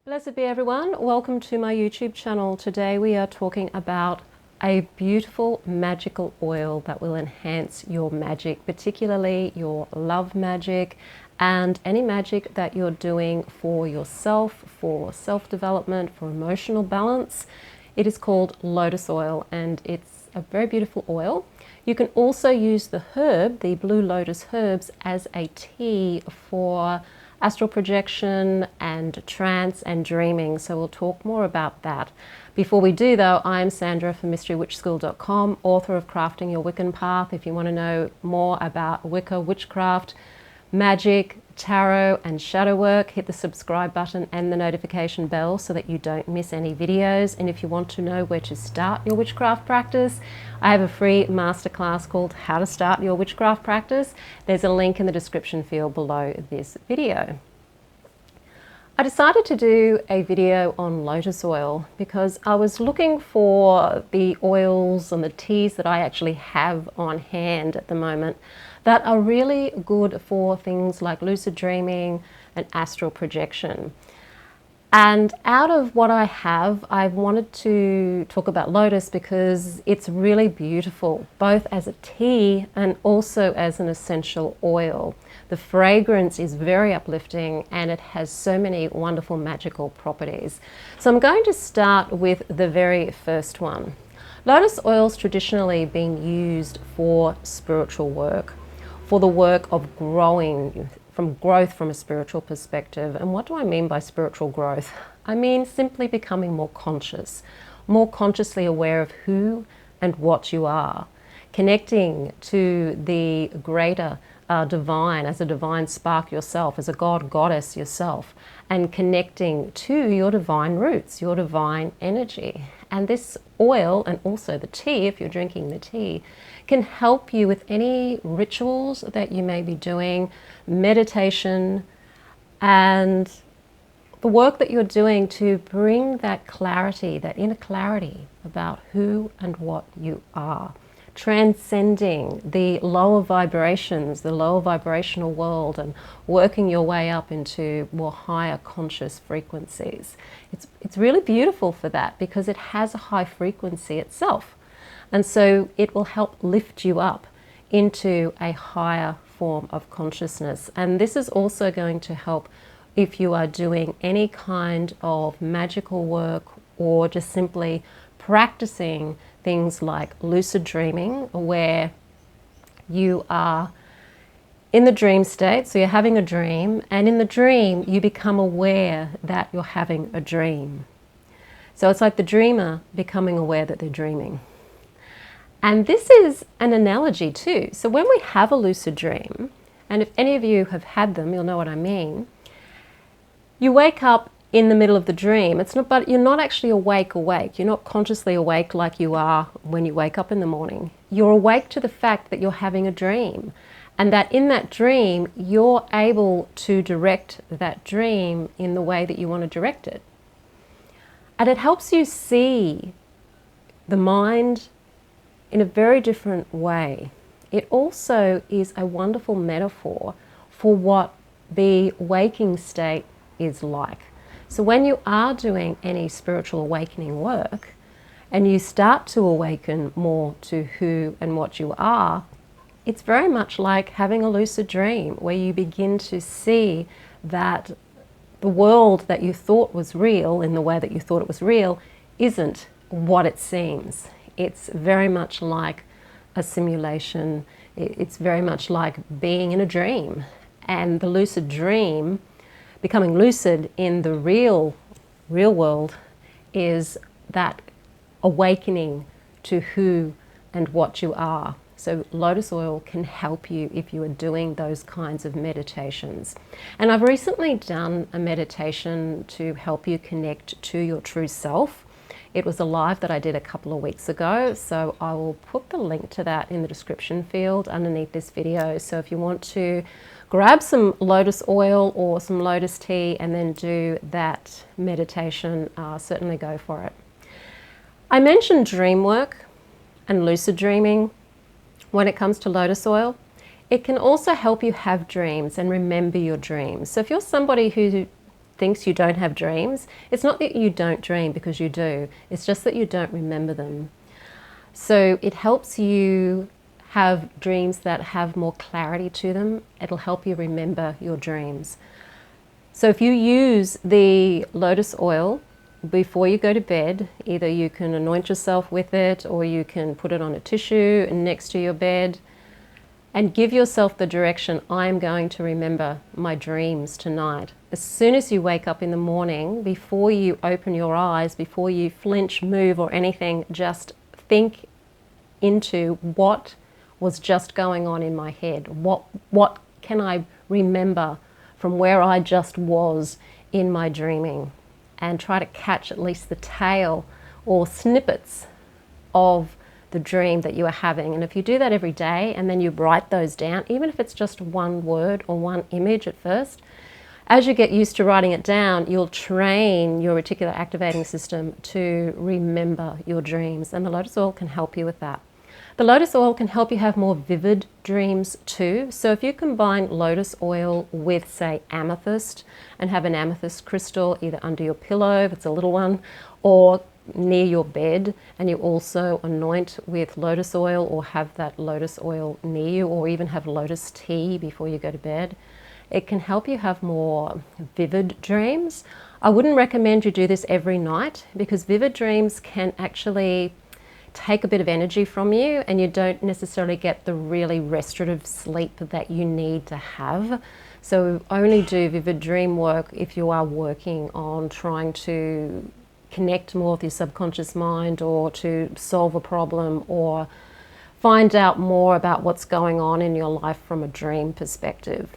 Blessed be everyone. Welcome to my YouTube channel. Today we are talking about a beautiful magical oil that will enhance your magic, particularly your love magic and any magic that you're doing for yourself, for self-development, for emotional balance. It is called Lotus oil and it's a very beautiful oil. You can also use the herb, the blue lotus herbs, as a tea for astral projection and trance and dreaming. So we'll talk more about that. Before we do though, I'm Sandra from mysterywitchschool.com, author of Crafting Your Wiccan Path. If you want to know more about Wicca, witchcraft, magic, tarot and shadow work, hit the subscribe button and the notification bell so that you don't miss any videos. And if you want to know where to start your witchcraft practice, I have a free masterclass called How to Start Your Witchcraft Practice. There's a link in the description field below this video. I decided to do a video on lotus oil because I was looking for the oils and the teas that I actually have on hand at the moment that are really good for things like lucid dreaming and astral projection. And out of what I have, I wanted to talk about lotus because it's really beautiful, both as a tea and also as an essential oil. The fragrance is very uplifting and it has so many wonderful magical properties. So I'm going to start with the very first one. Lotus oil's traditionally been used for spiritual work, for the work of growth from a spiritual perspective. And what do I mean by spiritual growth? I mean simply becoming more conscious, more consciously aware of who and what you are, connecting to the greater divine, as a divine spark yourself, as a god, goddess yourself, and connecting to your divine roots, your divine energy. And this oil, and also the tea, if you're drinking the tea, can help you with any rituals that you may be doing, meditation, and the work that you're doing to bring that clarity, that inner clarity about who and what you are, transcending the lower vibrations, the lower vibrational world, and working your way up into more higher conscious frequencies. It's really beautiful for that because it has a high frequency itself. And so it will help lift you up into a higher form of consciousness. And this is also going to help if you are doing any kind of magical work or just simply practicing things like lucid dreaming, where you are in the dream state, so you're having a dream, and in the dream you become aware that you're having a dream. So it's like the dreamer becoming aware that they're dreaming. And this is an analogy too. So when we have a lucid dream, and if any of you have had them, you'll know what I mean, you wake up in the middle of the dream. But you're not actually awake. You're not consciously awake like you are when you wake up in the morning. You're awake to the fact that you're having a dream, and that in that dream, you're able to direct that dream in the way that you want to direct it. And it helps you see the mind in a very different way. It also is a wonderful metaphor for what the waking state is like. So when you are doing any spiritual awakening work and you start to awaken more to who and what you are, it's very much like having a lucid dream where you begin to see that the world that you thought was real, in the way that you thought it was real, isn't what it seems. It's very much like a simulation. It's very much like being in a dream. And the lucid dream, becoming lucid in the real world, is that awakening to who and what you are. So lotus oil can help you if you are doing those kinds of meditations. And I've recently done a meditation to help you connect to your true self. It was a live that I did a couple of weeks ago, so I will put the link to that in the description field underneath this video. So if you want to grab some lotus oil or some lotus tea and then do that meditation, certainly go for it. I mentioned dream work and lucid dreaming when it comes to lotus oil. It can also help you have dreams and remember your dreams. So if you're somebody who thinks you don't have dreams. It's not that you don't dream, because you do. It's just that you don't remember them. So it helps you have dreams that have more clarity to them. It'll help you remember your dreams. So if you use the lotus oil before you go to bed, either you can anoint yourself with it, or you can put it on a tissue next to your bed, and give yourself the direction, I'm going to remember my dreams tonight. As soon as you wake up in the morning, before you open your eyes, before you flinch, move or anything, just think into what was just going on in my head. What can I remember from where I just was in my dreaming? And try to catch at least the tail or snippets of the dream that you are having. And if you do that every day, and then you write those down, even if it's just one word or one image at first, as you get used to writing it down, you'll train your reticular activating system to remember your dreams. And the lotus oil can help you with that. The lotus oil can help you have more vivid dreams too. So if you combine lotus oil with, say, amethyst, and have an amethyst crystal either under your pillow, if it's a little one, or near your bed, and you also anoint with lotus oil, or have that lotus oil near you, or even have lotus tea before you go to bed, it can help you have more vivid dreams. I wouldn't recommend you do this every night, because vivid dreams can actually take a bit of energy from you, and you don't necessarily get the really restorative sleep that you need to have. So only do vivid dream work if you are working on trying to connect more with your subconscious mind, or to solve a problem, or find out more about what's going on in your life from a dream perspective.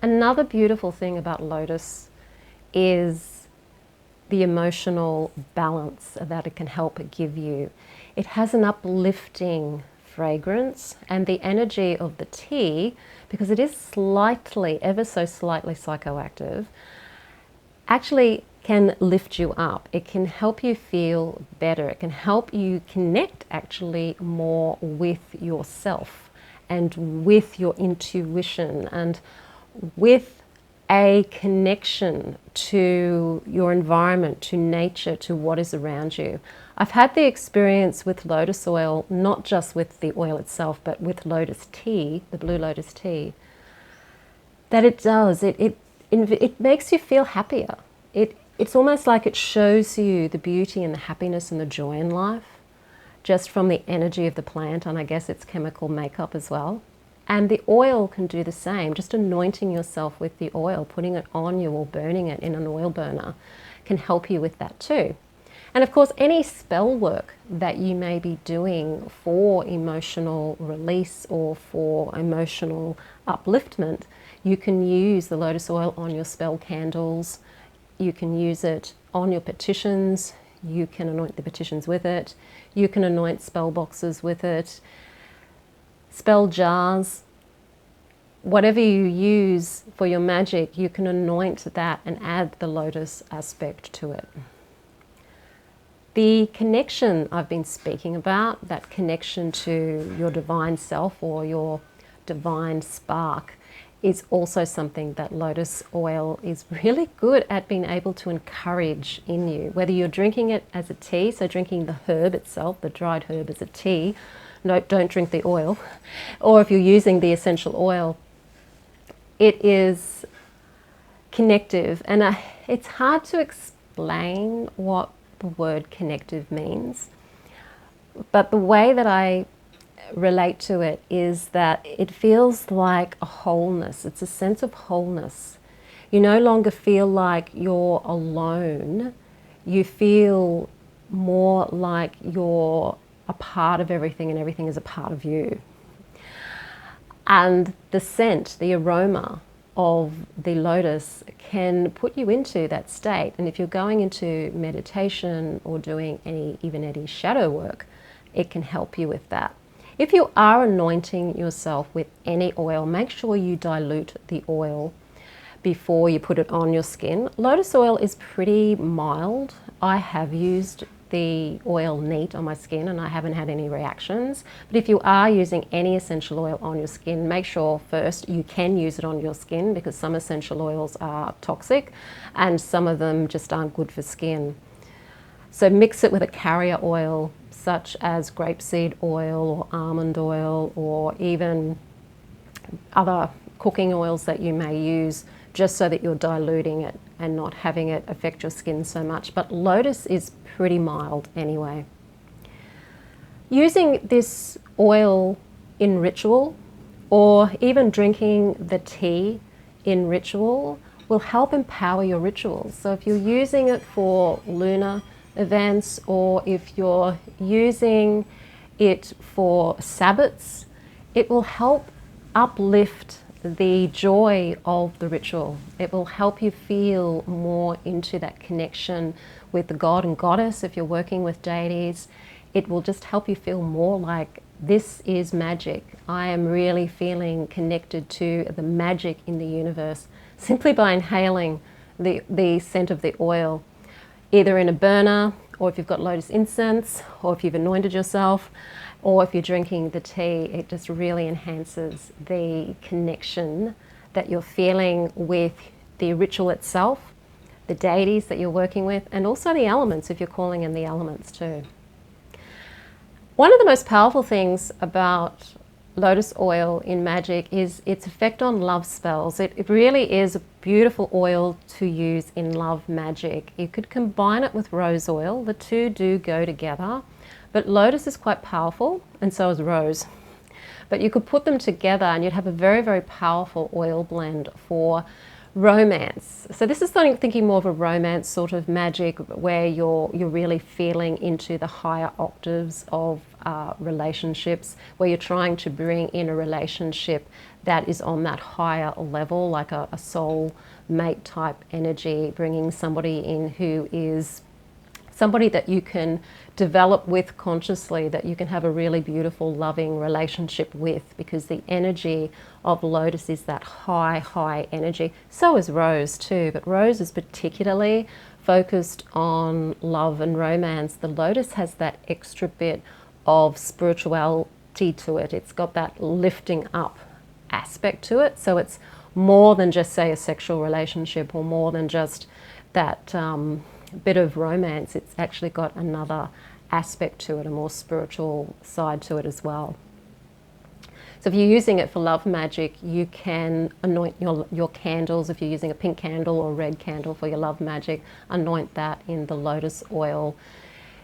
Another beautiful thing about lotus is the emotional balance that it can help give you. It has an uplifting fragrance, and the energy of the tea, because it is slightly, ever so slightly psychoactive, actually can lift you up. It can help you feel better. It can help you connect actually more with yourself, and with your intuition, and with a connection to your environment, to nature, to what is around you. I've had the experience with lotus oil, not just with the oil itself, but with lotus tea, the blue lotus tea, that it makes you feel happier. It's almost like it shows you the beauty and the happiness and the joy in life, just from the energy of the plant, and I guess its chemical makeup as well. And the oil can do the same. Just anointing yourself with the oil, putting it on you or burning it in an oil burner, can help you with that too. And of course, any spell work that you may be doing for emotional release or for emotional upliftment, you can use the lotus oil on your spell candles. You can use it on your petitions. You can anoint the petitions with it. You can anoint spell boxes with it. Spell jars. Whatever you use for your magic, you can anoint that and add the lotus aspect to it. The connection I've been speaking about, that connection to your divine self or your divine spark, is also something that lotus oil is really good at being able to encourage in you. Whether you're drinking it as a tea, so drinking the herb itself, the dried herb as a tea, no, don't drink the oil, or if you're using the essential oil, it is connective. And it's hard to explain what the word connective means, but the way that I relate to it is that it feels like a wholeness. It's a sense of wholeness. You no longer feel like you're alone. You feel more like you're a part of everything, and everything is a part of you. And the scent, the aroma of the lotus can put you into that state. And if you're going into meditation or doing even any shadow work, it can help you with that. If you are anointing yourself with any oil, make sure you dilute the oil before you put it on your skin. Lotus oil is pretty mild. I have used the oil neat on my skin and I haven't had any reactions. But if you are using any essential oil on your skin, make sure first you can use it on your skin, because some essential oils are toxic and some of them just aren't good for skin. So mix it with a carrier oil such as grapeseed oil or almond oil, or even other cooking oils that you may use, just so that you're diluting it and not having it affect your skin so much. But Lotus is pretty mild anyway. Using this oil in ritual, or even drinking the tea in ritual, will help empower your rituals. So if you're using it for lunar events, or if you're using it for Sabbats, it will help uplift the joy of the ritual. It will help you feel more into that connection with the god and goddess. If you're working with deities, it will just help you feel more like, this is magic. I am really feeling connected to the magic in the universe, simply by inhaling the scent of the oil, either in a burner, or if you've got lotus incense, or if you've anointed yourself, or if you're drinking the tea. It just really enhances the connection that you're feeling with the ritual itself, the deities that you're working with, and also the elements, if you're calling in the elements too. One of the most powerful things about lotus oil in magic is its effect on love spells. It really is a beautiful oil to use in love magic. You could combine it with rose oil. The two do go together. But lotus is quite powerful, and so is rose. But you could put them together and you'd have a very, very powerful oil blend for romance. So this is thinking more of a romance sort of magic, where you're really feeling into the higher octaves of relationships, where you're trying to bring in a relationship that is on that higher level, like a soul mate type energy, bringing somebody in who is somebody that you can develop with consciously, that you can have a really beautiful, loving relationship with, because the energy of Lotus is that high, high energy. So is Rose too, but Rose is particularly focused on love and romance. The Lotus has that extra bit of spirituality to it. It's got that lifting up aspect to it. So it's more than just, say, a sexual relationship, or more than just that bit of romance. It's actually got another aspect to it, a more spiritual side to it as well. So if you're using it for love magic, you can anoint your candles. If you're using a pink candle or a red candle for your love magic, anoint that in the lotus oil.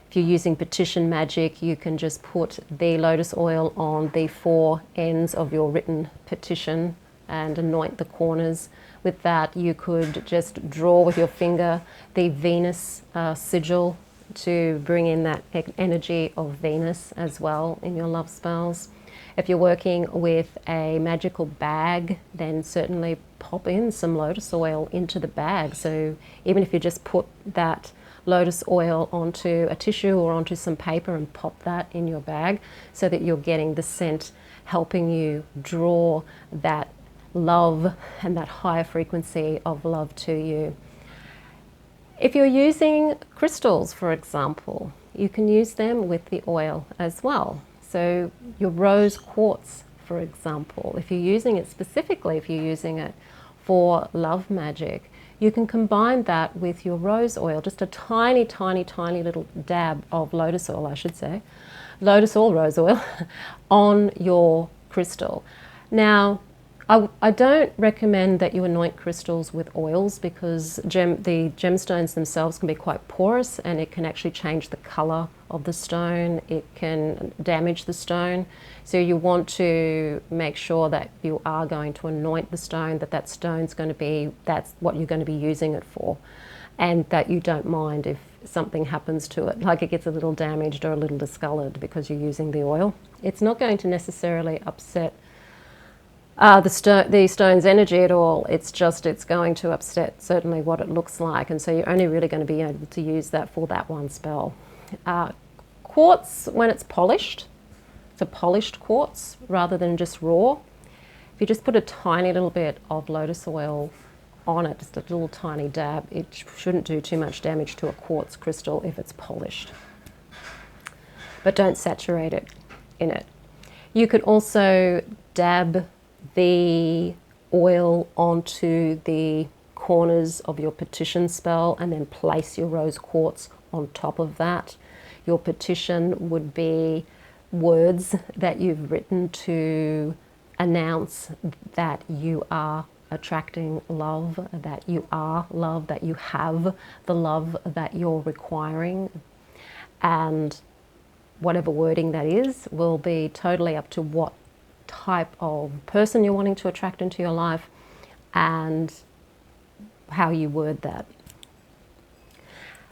If you're using petition magic, you can just put the lotus oil on the 4 ends of your written petition and anoint the corners with that. You could just draw with your finger the Venus sigil to bring in that energy of Venus as well in your love spells. If you're working with a magical bag, then certainly pop in some lotus oil into the bag. So even if you just put that lotus oil onto a tissue or onto some paper and pop that in your bag, so that you're getting the scent helping you draw that love and that higher frequency of love to you. If you're using crystals, for example, you can use them with the oil as well. So your rose quartz, for example, if you're using it specifically, if you're using it for love magic, you can combine that with your rose oil, just a tiny, tiny, tiny little dab of lotus oil, I should say, lotus or rose oil, on your crystal. Now, I don't recommend that you anoint crystals with oils, because the gemstones themselves can be quite porous, and it can actually change the color of the stone. It can damage the stone. So you want to make sure that you are going to anoint the stone, that stone's going to be, that's what you're going to be using it for, and that you don't mind if something happens to it, like it gets a little damaged or a little discolored because you're using the oil. It's not going to necessarily upset the stone's energy at all. It's going to upset certainly what it looks like, and so you're only really going to be able to use that for that one spell. Quartz, when it's polished, it's a polished quartz rather than just raw. If you just put a tiny little bit of lotus oil on it, just a little tiny dab, it shouldn't do too much damage to a quartz crystal if it's polished. but don't saturate it in it. You could also dab the oil onto the corners of your petition spell and then place your rose quartz on top of that. Your petition would be words that you've written to announce that you are attracting love, that you are love, that you have the love that you're requiring. And whatever wording that is will be totally up to what type of person you're wanting to attract into your life and how you word that.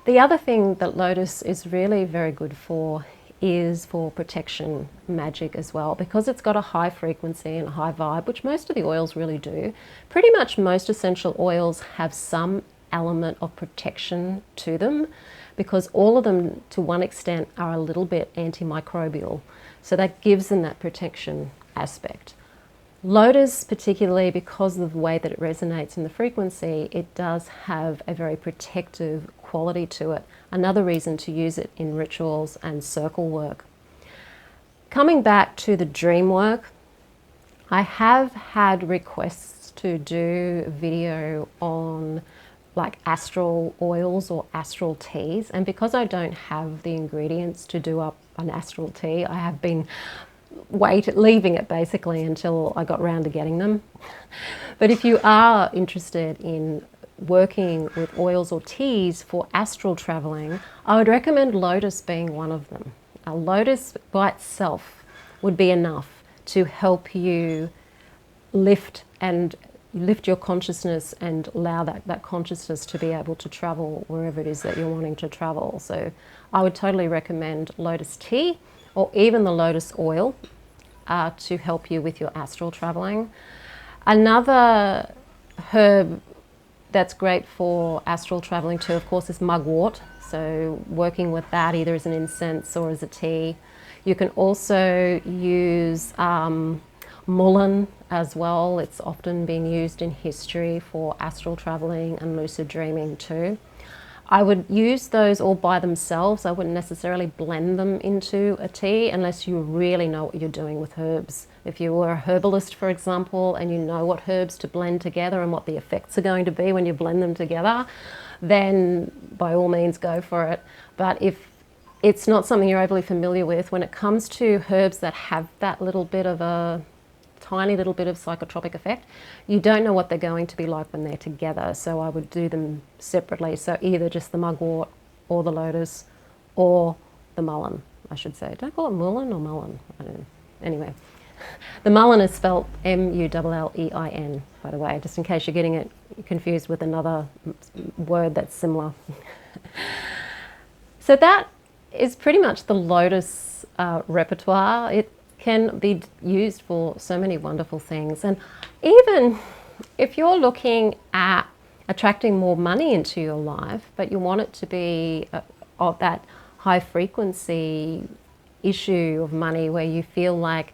The other thing that Lotus is really very good for is for protection magic as well, because it's got a high frequency and a high vibe, which most of the oils really do. Pretty much most essential oils have some element of protection to them, because all of them to one extent are a little bit antimicrobial, so that gives them that protection aspect. Lotus, particularly because of the way that it resonates in the frequency, it does have a very protective quality to it. Another reason to use it in rituals and circle work. Coming back to the dream work, I have had requests to do a video on like astral oils or astral teas, and because I don't have the ingredients to do up an astral tea, I have been leaving it basically until I got round to getting them. But if you are interested in working with oils or teas for astral traveling, I would recommend Lotus being one of them. A Lotus by itself would be enough to help you lift your consciousness and allow that consciousness to be able to travel wherever it is that you're wanting to travel. So I would totally recommend Lotus tea or even the Lotus oil to help you with your astral traveling. Another herb that's great for astral traveling too, of course, is mugwort. So working with that either as an incense or as a tea. You can also use mullein as well. It's often been used in history for astral traveling and lucid dreaming too. I would use those all by themselves. I wouldn't necessarily blend them into a tea unless you really know what you're doing with herbs. If you were a herbalist, for example, and you know what herbs to blend together and what the effects are going to be when you blend them together, then by all means go for it. But if it's not something you're overly familiar with, when it comes to herbs that have that little bit of a tiny little bit of psychotropic effect, you don't know what they're going to be like when they're together. So I would do them separately. So either just the mugwort or the lotus or the mullein, I should say. Don't call it mullein or mullein. I don't know. Anyway, the mullein is spelled M-U-L-L-E-I-N, by the way, just in case you're getting it confused with another word that's similar. So that is pretty much the Lotus repertoire. It can be used for so many wonderful things. And even if you're looking at attracting more money into your life, but you want it to be of that high frequency issue of money where you feel like,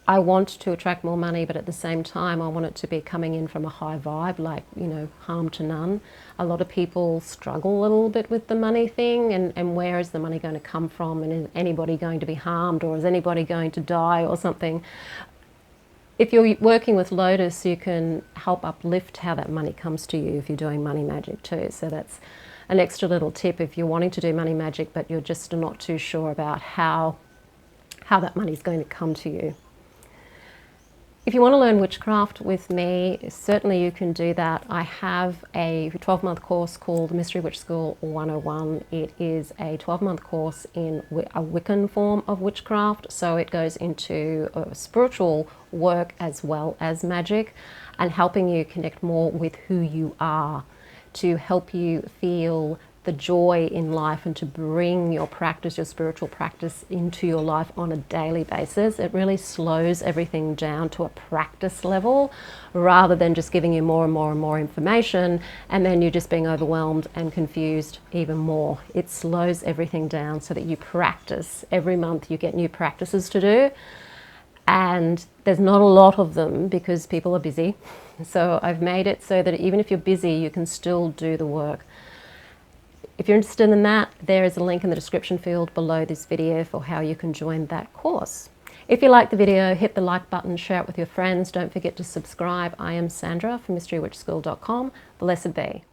I want to attract more money, but at the same time I want it to be coming in from a high vibe, like, you know, harm to none. A lot of people struggle a little bit with the money thing, and where is the money going to come from, and is anybody going to be harmed, or is anybody going to die or something? If you're working with Lotus, you can help uplift how that money comes to you if you're doing money magic too. So that's an extra little tip if you're wanting to do money magic but you're just not too sure about how that money is going to come to you. If you want to learn witchcraft with me, certainly you can do that. I have a 12-month course called Mystery Witch School 101. It is a 12-month course in a Wiccan form of witchcraft, so it goes into spiritual work as well as magic, and helping you connect more with who you are, to help you feel the joy in life and to bring your practice, your spiritual practice, into your life on a daily basis. It really slows everything down to a practice level rather than just giving you more and more and more information and then you're just being overwhelmed and confused even more. It slows everything down so that you practice. Every month you get new practices to do, and there's not a lot of them because people are busy. So I've made it so that even if you're busy, you can still do the work. if you're interested in that, there is a link in the description field below this video for how you can join that course. If you like the video, hit the like button, share it with your friends. Don't forget to subscribe. I am Sandra from mysterywitchschool.com. Blessed be.